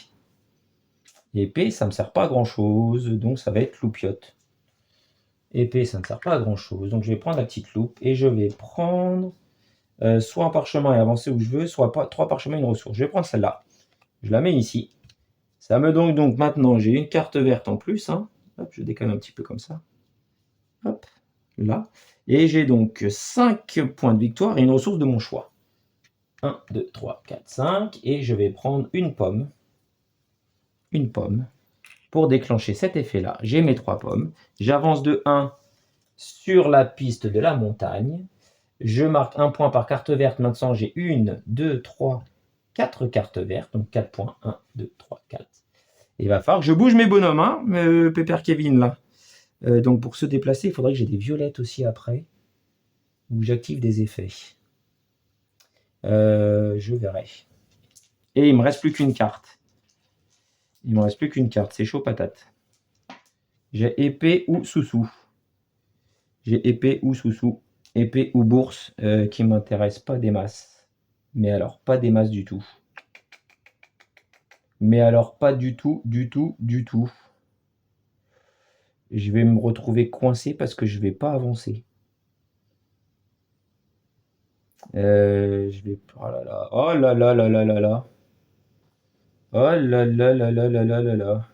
[SPEAKER 1] Épée, ça ne me sert pas à grand chose, donc ça va être loupiote. Épée, ça ne sert pas à grand chose, donc je vais prendre la petite loupe et je vais prendre soit un parchemin et avancer où je veux, soit 3 parchemins et une ressource. Je vais prendre celle-là. Je la mets ici. Ça me donne donc maintenant, j'ai une carte verte en plus. Hein. Hop, je décale un petit peu comme ça. Hop, là. Et j'ai donc 5 points de victoire et une ressource de mon choix. 1, 2, 3, 4, 5. Et je vais prendre une pomme. Une pomme. Pour déclencher cet effet-là, j'ai mes 3 pommes. J'avance de 1 sur la piste de la montagne. Je marque 1 point par carte verte. Maintenant, j'ai 1, 2, 3, 4 cartes vertes. Donc 4 points. 1, 2, 3, 4. Il va falloir que je bouge mes bonhommes, hein, Pépère Kevin, là. Donc pour se déplacer, il faudrait que j'ai des violettes aussi après. Où j'active des effets. Je verrai. Et il me reste plus qu'une carte. Il me reste plus qu'une carte. C'est chaud patate. J'ai épée ou sous-sous. J'ai épée ou sous-sous. Épée ou bourse qui m'intéresse pas des masses. Mais alors, pas des masses du tout. Mais alors, pas du tout, du tout, du tout. Je vais me retrouver coincé parce que je vais pas avancer. Je vais... Oh là là. Oh là là là là là là. Oh là là là là là là là là.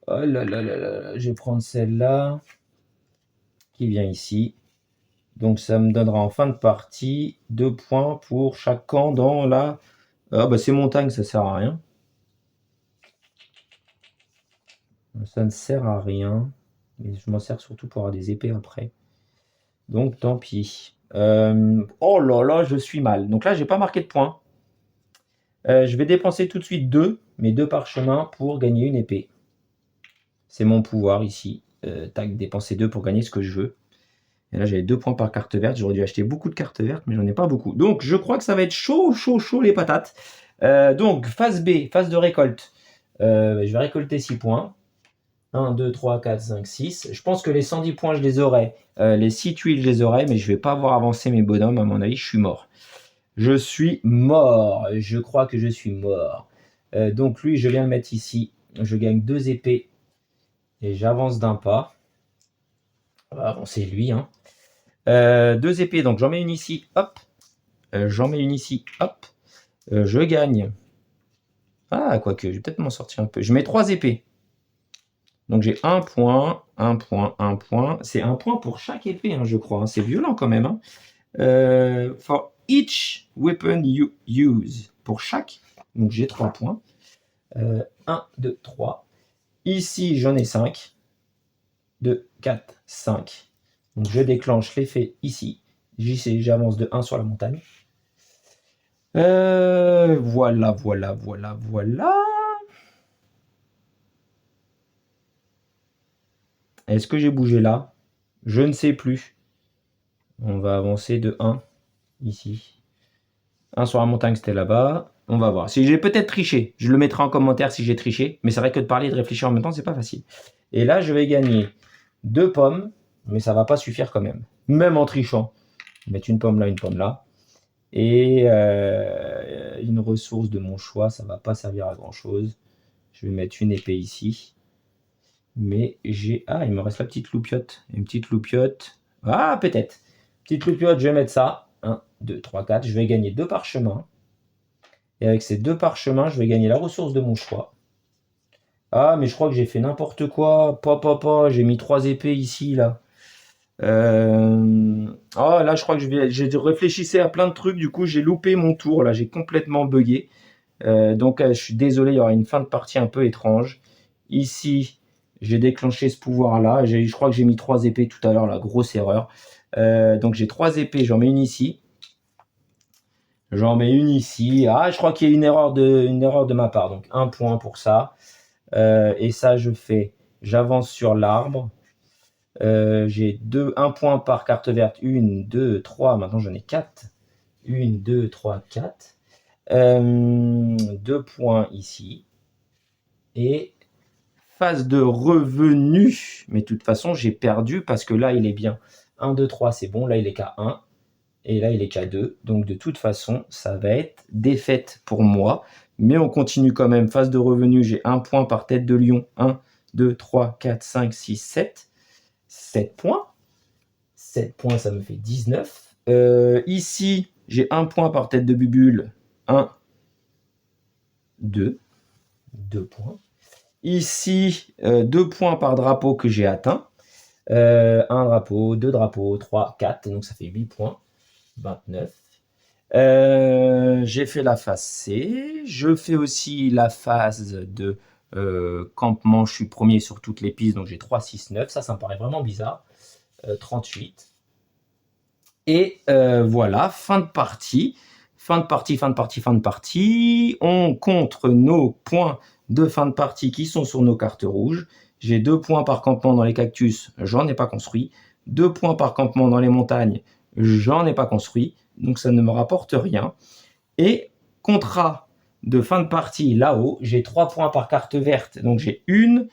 [SPEAKER 1] Oh là là là là là. Je vais prendre celle-là. Qui vient ici. Donc ça me donnera en fin de partie 2 points pour chaque camp dans la... Ah bah c'est montagne, ça sert à rien. Ça ne sert à rien. Mais je m'en sers surtout pour avoir des épées après. Donc tant pis. Oh là là, je suis mal. Donc là, j'ai pas marqué de points. Je vais dépenser tout de suite mes 2 parchemins pour gagner une épée. C'est mon pouvoir ici. Tac, dépenser 2 pour gagner ce que je veux. Et là, j'avais 2 points par carte verte. J'aurais dû acheter beaucoup de cartes vertes, mais j'en ai pas beaucoup. Donc, je crois que ça va être chaud, chaud, chaud les patates. Donc, phase B, phase de récolte. Je vais récolter 6 points. 1, 2, 3, 4, 5, 6. Je pense que les 110 points, je les aurai. Les 6 tuiles, je les aurai, mais je vais pas avoir avancé mes bonhommes. À mon avis, je suis mort. Je suis mort. Je crois que je suis mort. Donc, lui, je viens le mettre ici. Je gagne 2 épées. Et j'avance d'un pas. On va avancer lui, hein. 2 épées, donc j'en mets une ici, hop. J'en mets une ici, hop. Je gagne. Ah, quoique, je vais peut-être m'en sortir un peu. Je mets 3 épées. Donc j'ai 1 point, 1 point, 1 point. C'est 1 point pour chaque épée, hein, je crois. Hein. C'est violent quand même. Hein. For each weapon you use. Pour chaque. Donc j'ai 3 points. 1, 2, 3. Ici, j'en ai 5. 2, 4, 5. Donc je déclenche l'effet ici. J'avance de 1 sur la montagne. Voilà, voilà, voilà, voilà. Est-ce que j'ai bougé là? Je ne sais plus. On va avancer de 1 ici. 1 sur la montagne, c'était là-bas. On va voir. Si j'ai peut-être triché, je le mettrai en commentaire si j'ai triché. Mais c'est vrai que de parler et de réfléchir en même temps, c'est pas facile. Et là, je vais gagner 2 pommes. Mais ça va pas suffire quand même. Même en trichant. Je vais mettre une pomme là, une pomme là. Et une ressource de mon choix, ça va pas servir à grand chose. Je vais mettre une épée ici. Mais j'ai... Ah, il me reste la petite loupiote. Une petite loupiote. Ah, peut-être. Petite loupiote, je vais mettre ça. 1, 2, 3, 4. Je vais gagner 2 parchemins. Et avec ces 2 parchemins, je vais gagner la ressource de mon choix. Ah, mais je crois que j'ai fait n'importe quoi. Papa, j'ai mis 3 épées ici, là. Oh, là, je crois que je réfléchissais à plein de trucs. Du coup, j'ai loupé mon tour. Là, j'ai complètement bugué. Donc, je suis désolé, il y aura une fin de partie un peu étrange. Ici, j'ai déclenché ce pouvoir-là. Je crois que j'ai mis 3 épées tout à l'heure, la grosse erreur. Donc j'ai 3 épées, j'en mets une ici. J'en mets une ici. Ah, je crois qu'il y a une erreur de ma part. Donc 1 point pour ça. Et ça, j'avance sur l'arbre. J'ai 1 point par carte verte. 1, 2, 3. Maintenant, j'en ai 4. 1, 2, 3, 4. 2 points ici. Et phase de revenu. Mais de toute façon, j'ai perdu parce que là, il est bien. 1, 2, 3, c'est bon. Là, il est qu'à 1. Et là, il est qu'à 2. Donc, de toute façon, ça va être défaite pour moi. Mais on continue quand même. Phase de revenu, j'ai 1 point par tête de lion. 1, 2, 3, 4, 5, 6, 7. 7 points. 7 points, ça me fait 19. Ici, j'ai 1 point par tête de bubule. 1, 2. 2 points. Ici, 2 points par drapeau que j'ai atteint. 1 drapeau, 2 drapeaux, 3, 4. Donc, ça fait 8 points. 29. J'ai fait la phase C. Je fais aussi la phase de campement. Je suis premier sur toutes les pistes, donc j'ai 3, 6, 9. Ça me paraît vraiment bizarre. 38. Et voilà, fin de partie. Fin de partie. On compte nos points de fin de partie qui sont sur nos cartes rouges. J'ai 2 points par campement dans les cactus, j'en ai pas construit. 2 points par campement dans les montagnes, j'en ai pas construit. Donc ça ne me rapporte rien. Et contrat de fin de partie là-haut, j'ai 3 points par carte verte. Donc j'ai 1,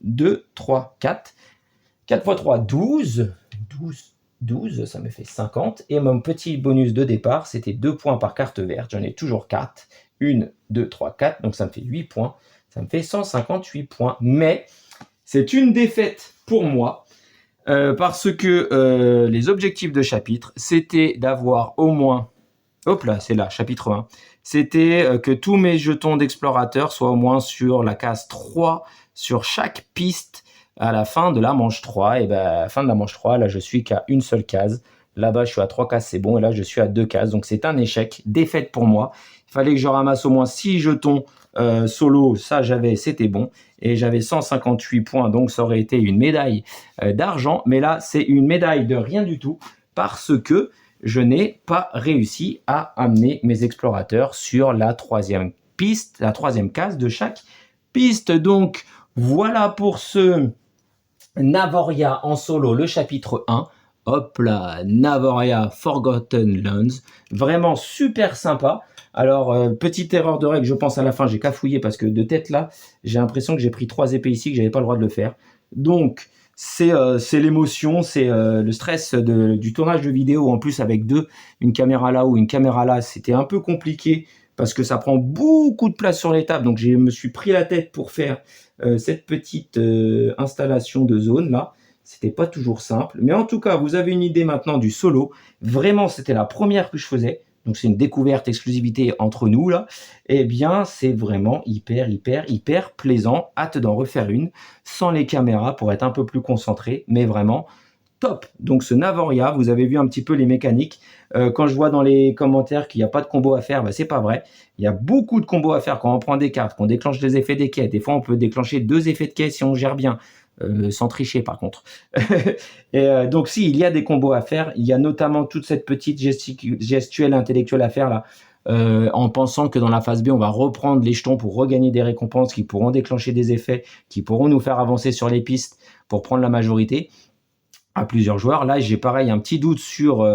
[SPEAKER 1] 2, 3, 4. 4 x 3, 12. 12, ça me fait 50. Et mon petit bonus de départ, c'était 2 points par carte verte. J'en ai toujours 4. 1, 2, 3, 4. Donc ça me fait 8 points. Ça me fait 158 points. Mais c'est une défaite pour moi. Parce que les objectifs de chapitre, c'était d'avoir au moins... Hop là, c'est là, chapitre 1. C'était que tous mes jetons d'explorateur soient au moins sur la case 3 sur chaque piste à la fin de la manche 3. Et ben, à la fin de la manche 3, là, je suis qu'à une seule case. Là-bas, je suis à 3 cases, c'est bon. Et là, je suis à 2 cases. Donc, c'est un échec, défaite pour moi. Il fallait que je ramasse au moins 6 jetons solo. Ça, c'était bon. Et j'avais 158 points. Donc, ça aurait été une médaille d'argent. Mais là, c'est une médaille de rien du tout parce que je n'ai pas réussi à amener mes explorateurs sur la 3e piste, la 3e case de chaque piste. Donc, voilà pour ce Navoria en solo, le chapitre 1. Hop là, Navoria Forgotten Lands. Vraiment super sympa. Alors, petite erreur de règle, je pense à la fin, j'ai cafouillé parce que de tête là, j'ai l'impression que j'ai pris 3 épées ici, que j'avais pas le droit de le faire. Donc, c'est l'émotion, c'est le stress du tournage de vidéo, en plus avec une caméra là ou une caméra là, c'était un peu compliqué parce que ça prend beaucoup de place sur les tables. Donc, je me suis pris la tête pour faire cette petite installation de zone là. C'était pas toujours simple, mais en tout cas, vous avez une idée maintenant du solo. Vraiment, c'était la première que je faisais. Donc, c'est une découverte, exclusivité entre nous, là. Eh bien, c'est vraiment hyper plaisant. Hâte d'en refaire une sans les caméras pour être un peu plus concentré, mais vraiment top. Donc, ce Navoria, vous avez vu un petit peu les mécaniques. Quand je vois dans les commentaires qu'il n'y a pas de combo à faire, bah, c'est pas vrai. Il y a beaucoup de combos à faire quand on prend des cartes, qu'on déclenche les effets des quais. Des fois, on peut déclencher 2 effets de quais si on gère bien. Sans tricher par contre. Et donc si, il y a des combos à faire, il y a notamment toute cette petite gestuelle intellectuelle à faire là, en pensant que dans la phase B, on va reprendre les jetons pour regagner des récompenses qui pourront déclencher des effets, qui pourront nous faire avancer sur les pistes pour prendre la majorité à plusieurs joueurs. Là, j'ai pareil un petit doute sur...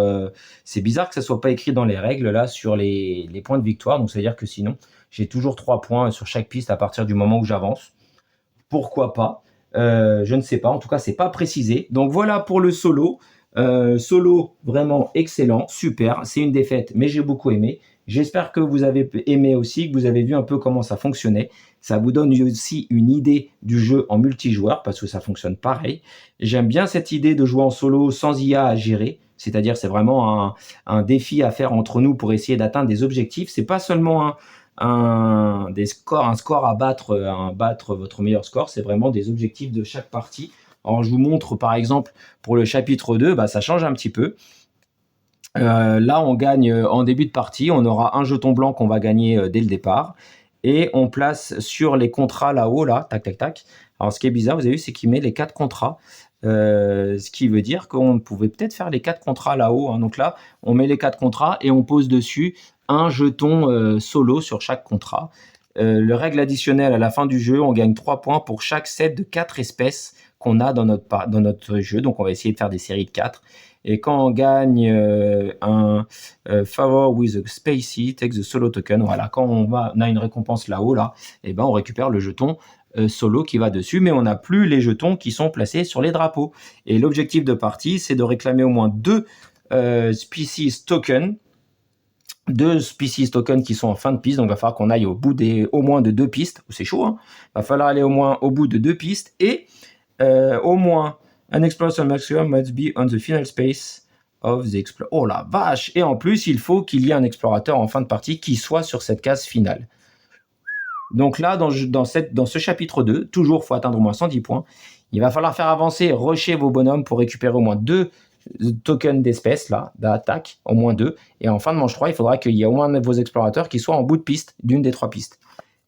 [SPEAKER 1] c'est bizarre que ça soit pas écrit dans les règles là sur les points de victoire, donc ça veut dire que sinon, j'ai toujours 3 points sur chaque piste à partir du moment où j'avance. Pourquoi pas? Je ne sais pas, en tout cas c'est pas précisé. Donc voilà pour le solo. Solo vraiment excellent, super, c'est une défaite mais j'ai beaucoup aimé. J'espère que vous avez aimé aussi, que vous avez vu un peu comment ça fonctionnait. Ça vous donne aussi une idée du jeu en multijoueur parce que ça fonctionne pareil. J'aime bien cette idée de jouer en solo sans IA à gérer. C'est-à-dire c'est vraiment un défi à faire entre nous pour essayer d'atteindre des objectifs. C'est pas seulement un score à battre votre meilleur score, c'est vraiment des objectifs de chaque partie. Alors je vous montre par exemple pour le chapitre 2, bah, ça change un petit peu. Là on gagne en début de partie, on aura un jeton blanc qu'on va gagner dès le départ. et on place sur les contrats là-haut, là, tac, tac, tac. Alors, ce qui est bizarre, vous avez vu, c'est qu'il met les 4 contrats. Ce qui veut dire qu'on pouvait peut-être faire les 4 contrats là-haut, hein. Donc là, on met les 4 contrats et on pose dessus un jeton solo sur chaque contrat. Le règle additionnelle à la fin du jeu, on gagne 3 points pour chaque set de 4 espèces qu'on a dans notre jeu. Donc on va essayer de faire des séries de 4. Et quand on gagne un favor with a spacey, take the solo token. Voilà, quand on a une récompense là-haut, là, et ben on récupère le jeton solo qui va dessus, mais on n'a plus les jetons qui sont placés sur les drapeaux. Et l'objectif de partie, c'est de réclamer au moins 2 species tokens. 2 species tokens qui sont en fin de piste, donc il va falloir qu'on aille au moins de 2 pistes. C'est chaud, hein. Il va falloir aller au moins au bout de 2 pistes et au moins an exploration maximum must be on the final space of the explorer. Oh la vache! Et en plus, il faut qu'il y ait un explorateur en fin de partie qui soit sur cette case finale. Donc là, dans ce chapitre 2, toujours, il faut atteindre au moins 110 points. Il va falloir faire avancer, rusher vos bonhommes pour récupérer au moins 2 tokens d'espèces, là, d'attaque, au moins 2. Et en fin de manche 3, il faudra qu'il y ait au moins de vos explorateurs qui soient en bout de piste d'une des 3 pistes.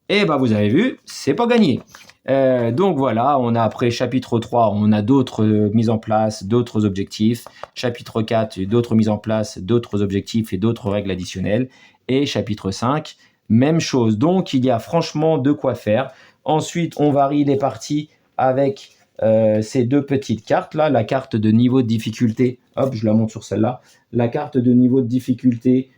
[SPEAKER 1] Et bah, vous avez vu, c'est pas gagné. Donc voilà, on a après chapitre 3, on a d'autres mises en place, d'autres objectifs. Chapitre 4, d'autres mises en place, d'autres objectifs et d'autres règles additionnelles. Et chapitre 5, même chose. Donc il y a franchement de quoi faire. Ensuite, on varie les parties avec ces 2 petites cartes là, la carte de niveau de difficulté, hop, je la monte sur celle-là, la carte de niveau de difficulté,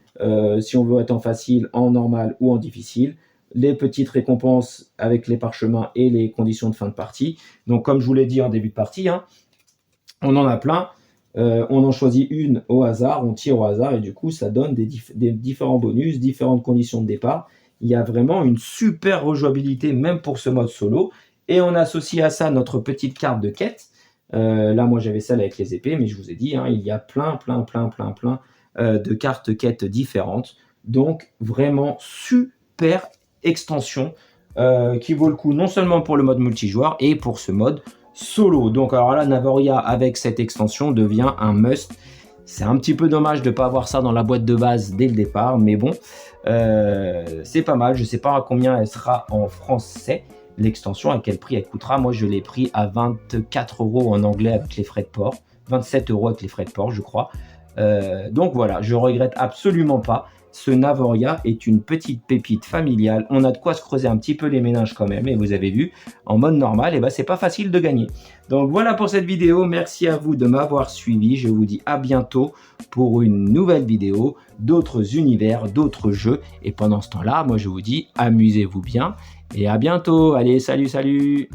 [SPEAKER 1] si on veut être en facile, en normal ou en difficile, les petites récompenses avec les parchemins et les conditions de fin de partie. Donc comme je vous l'ai dit en début de partie, hein, on en a plein, on en choisit une au hasard, on tire au hasard et du coup ça donne des différents bonus, différentes conditions de départ. Il y a vraiment une super rejouabilité même pour ce mode solo. Et on associe à ça notre petite carte de quête. Là, moi, j'avais celle avec les épées, mais je vous ai dit, hein, il y a plein de cartes quêtes différentes. Donc, vraiment, super extension qui vaut le coup non seulement pour le mode multijoueur et pour ce mode solo. Donc, alors là, Navoria, avec cette extension, devient un must. C'est un petit peu dommage de ne pas avoir ça dans la boîte de base dès le départ, mais bon, c'est pas mal. Je ne sais pas à combien elle sera en français. L'extension, à quel prix elle coûtera. Moi, je l'ai pris à 24 € en anglais avec les frais de port. 27 € avec les frais de port, je crois. Donc voilà, je regrette absolument pas. Ce Navoria est une petite pépite familiale. On a de quoi se creuser un petit peu les méninges quand même. Et vous avez vu, en mode normal, et ben, c'est pas facile de gagner. Donc voilà pour cette vidéo. Merci à vous de m'avoir suivi. Je vous dis à bientôt pour une nouvelle vidéo, d'autres univers, d'autres jeux. Et pendant ce temps-là, moi je vous dis, amusez-vous bien. Et à bientôt. Allez, salut, salut!